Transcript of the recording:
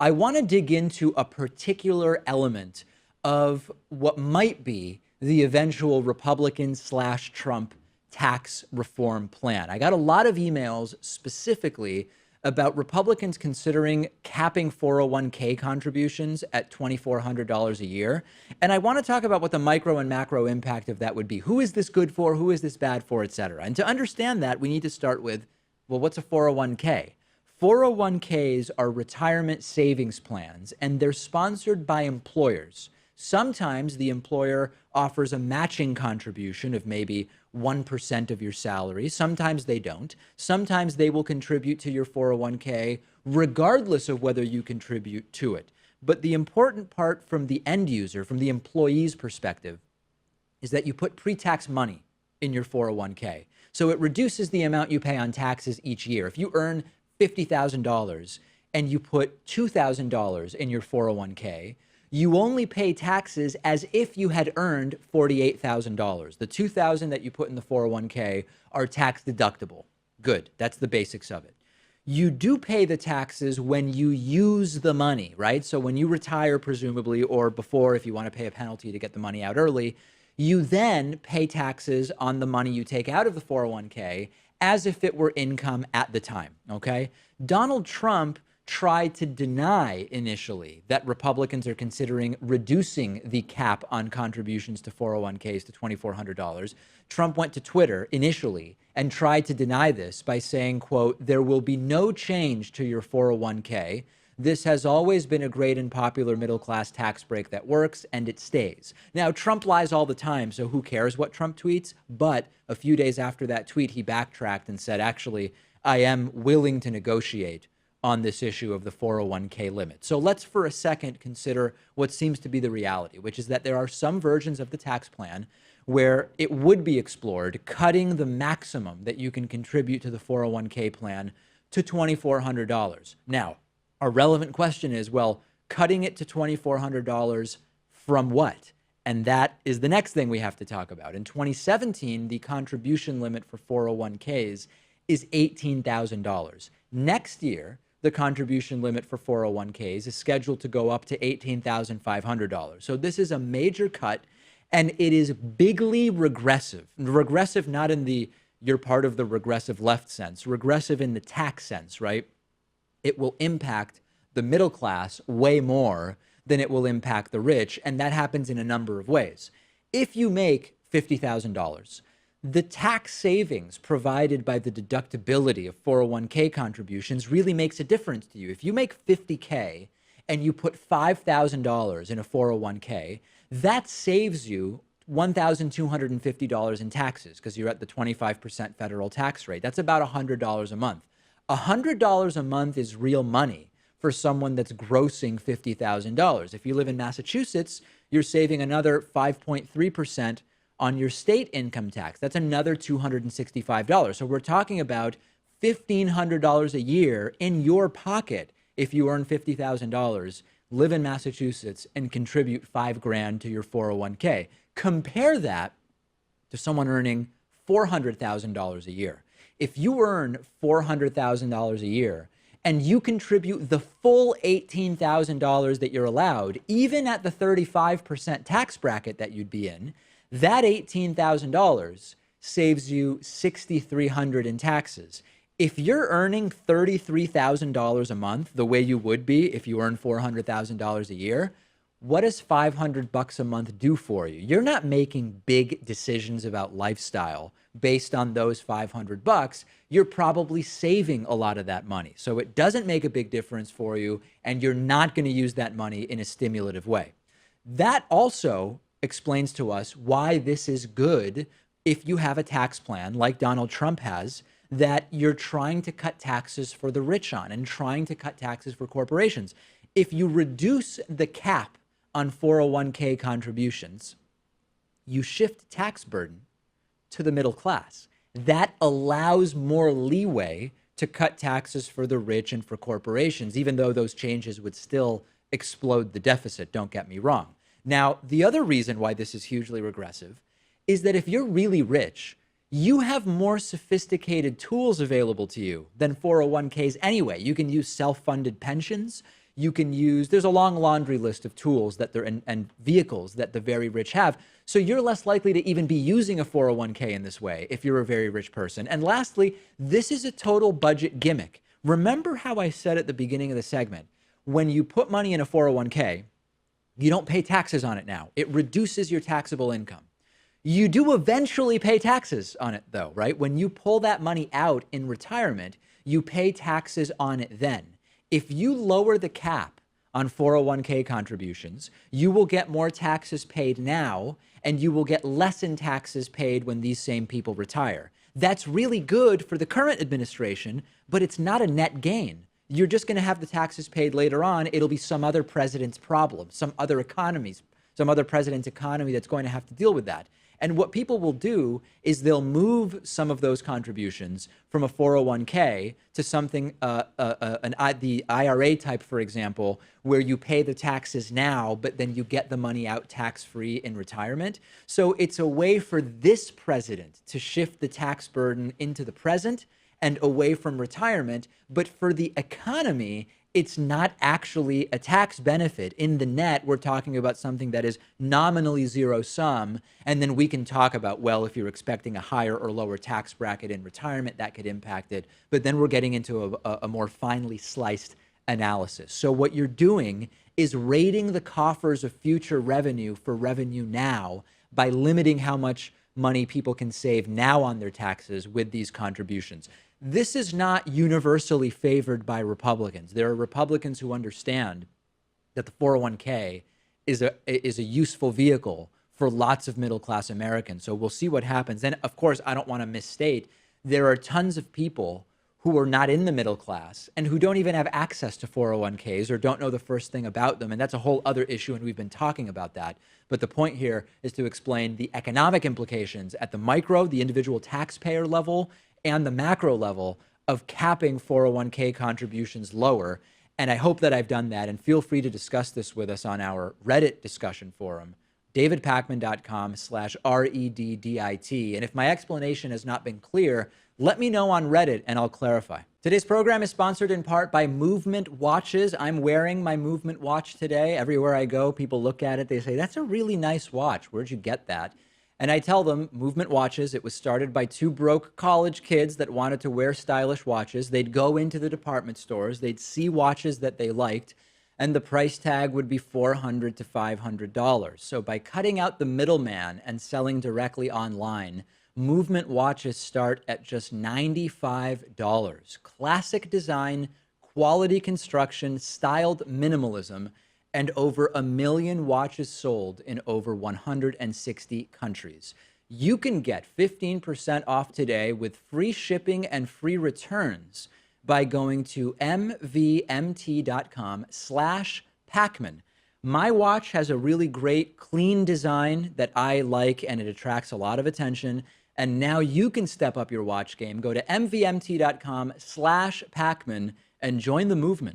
I want to dig into a particular element of what might be the eventual Republican/Trump tax reform plan. I got a lot of emails specifically about Republicans considering capping 401k contributions at $2,400 a year. And I want to talk about what the micro and macro impact of that would be. Who is this good for? Who is this bad for, et cetera? And to understand that, we need to start with, well, what's a 401k? 401ks are retirement savings plans, and they're sponsored by employers. Sometimes the employer offers a matching contribution of maybe 1% of your salary. Sometimes they don't. Sometimes they will contribute to your 401k regardless of whether you contribute to it. But the important part from the end user, from the employee's perspective, is that you put pre-tax money in your 401k. So it reduces the amount you pay on taxes each year. If you earn $50,000 and you put $2,000 in your 401k, you only pay taxes as if you had earned $48,000. The $2,000 that you put in the 401k are tax deductible. Good. That's the basics of it. You do pay the taxes when you use the money, right? So when you retire, presumably, or before, if you want to pay a penalty to get the money out early, you then pay taxes on the money you take out of the 401k as if it were income at the time, okay? Donald Trump tried to deny initially that Republicans are considering reducing the cap on contributions to 401ks to $2,400. Trump went to Twitter initially and tried to deny this by saying, quote, "There will be no change to your 401k. This has always been a great and popular middle-class tax break that works, and it stays." Now, Trump lies all the time, so who cares what Trump tweets? But a few days after that tweet, he backtracked and said, actually, I am willing to negotiate on this issue of the 401k limit. So let's for a second consider what seems to be the reality, which is that there are some versions of the tax plan where it would be explored cutting the maximum that you can contribute to the 401k plan to $2,400. Now, a relevant question is, well, cutting it to $2,400 from what? And that is the next thing we have to talk about. In 2017, the contribution limit for 401ks is $18,000. Next year, the contribution limit for 401ks is scheduled to go up to $18,500. So this is a major cut, and it is bigly regressive. Regressive not in the you're part of the regressive left sense, regressive in the tax sense, right? It will impact the middle class way more than it will impact the rich, and that happens in a number of ways. If you make $50,000, the tax savings provided by the deductibility of 401k contributions really makes a difference to you. If you make $50K and you put $5,000 in a 401k, that saves you $1,250 in taxes because you're at the 25% federal tax rate. That's about $100 a month. $100 a month is real money for someone that's grossing $50,000. If you live in Massachusetts, you're saving another 5.3% on your state income tax. That's another $265. So we're talking about $1,500 a year in your pocket if you earn $50,000, live in Massachusetts, and contribute $5,000 to your 401k. Compare that to someone earning $400,000 a year. If you earn $400,000 a year and you contribute the full $18,000 that you're allowed, even at the 35% tax bracket that you'd be in, that $18,000 saves you $6,300 in taxes. If you're earning $33,000 a month, the way you would be if you earn $400,000 a year, what does $500 a month do for you? You're not making big decisions about lifestyle based on those $500. You're probably saving a lot of that money. So it doesn't make a big difference for you, and you're not going to use that money in a stimulative way. That also explains to us why this is good if you have a tax plan like Donald Trump has, that you're trying to cut taxes for the rich on and trying to cut taxes for corporations. If you reduce the cap on 401k contributions, you shift tax burden to the middle class. That allows more leeway to cut taxes for the rich and for corporations, even though those changes would still explode the deficit, don't get me wrong. Now, the other reason why this is hugely regressive is that if you're really rich, you have more sophisticated tools available to you than 401ks anyway. You can use self-funded pensions. You can use, there's a long laundry list of tools that and vehicles that the very rich have. So you're less likely to even be using a 401k in this way if you're a very rich person. And lastly, this is a total budget gimmick. Remember how I said at the beginning of the segment, when you put money in a 401k, you don't pay taxes on it now. It reduces your taxable income. You do eventually pay taxes on it though, right? When you pull that money out in retirement, you pay taxes on it then. If you lower the cap on 401k contributions, you will get more taxes paid now, and you will get less in taxes paid when these same people retire. That's really good for the current administration, but it's not a net gain. You're just going to have the taxes paid later on. It'll be some other president's problem, some other president's economy that's going to have to deal with that. And what people will do is they'll move some of those contributions from a 401k to something, the IRA type, for example, where you pay the taxes now, but then you get the money out tax-free in retirement. So it's a way for this president to shift the tax burden into the present and away from retirement. But for the economy, it's not actually a tax benefit. In the net, we're talking about something that is nominally zero sum. And then we can talk about, well, if you're expecting a higher or lower tax bracket in retirement, that could impact it. But then we're getting into a more finely sliced analysis. So what you're doing is raiding the coffers of future revenue for revenue now by limiting how much money people can save now on their taxes with these contributions. This is not universally favored by Republicans. There are Republicans who understand that the 401k is a useful vehicle for lots of middle-class Americans. So we'll see what happens. And of course, I don't want to misstate, there are tons of people who are not in the middle class and who don't even have access to 401ks or don't know the first thing about them. And that's a whole other issue, and we've been talking about that. But the point here is to explain the economic implications at the micro, the individual taxpayer level, and the macro level of capping 401k contributions lower. And I hope that I've done that. And feel free to discuss this with us on our Reddit discussion forum, davidpakman.com/REDDIT. And if my explanation has not been clear, let me know on Reddit and I'll clarify. Today's program is sponsored in part by Movement Watches. I'm wearing my Movement watch today. Everywhere I go, people look at it. They say, that's a really nice watch. Where'd you get that? And I tell them, Movement Watches, it was started by two broke college kids that wanted to wear stylish watches. They'd go into the department stores, they'd see watches that they liked, and the price tag would be $400 to $500. So by cutting out the middleman and selling directly online, Movement watches start at just $95. Classic design, quality construction, styled minimalism, and over 1 million watches sold in over 160 countries. You can get 15% off today with free shipping and free returns by going to mvmt.com/Pakman. My watch has a really great, clean design that I like, and it attracts a lot of attention. And now you can step up your watch game. Go to mvmt.com/Pakman and join the movement.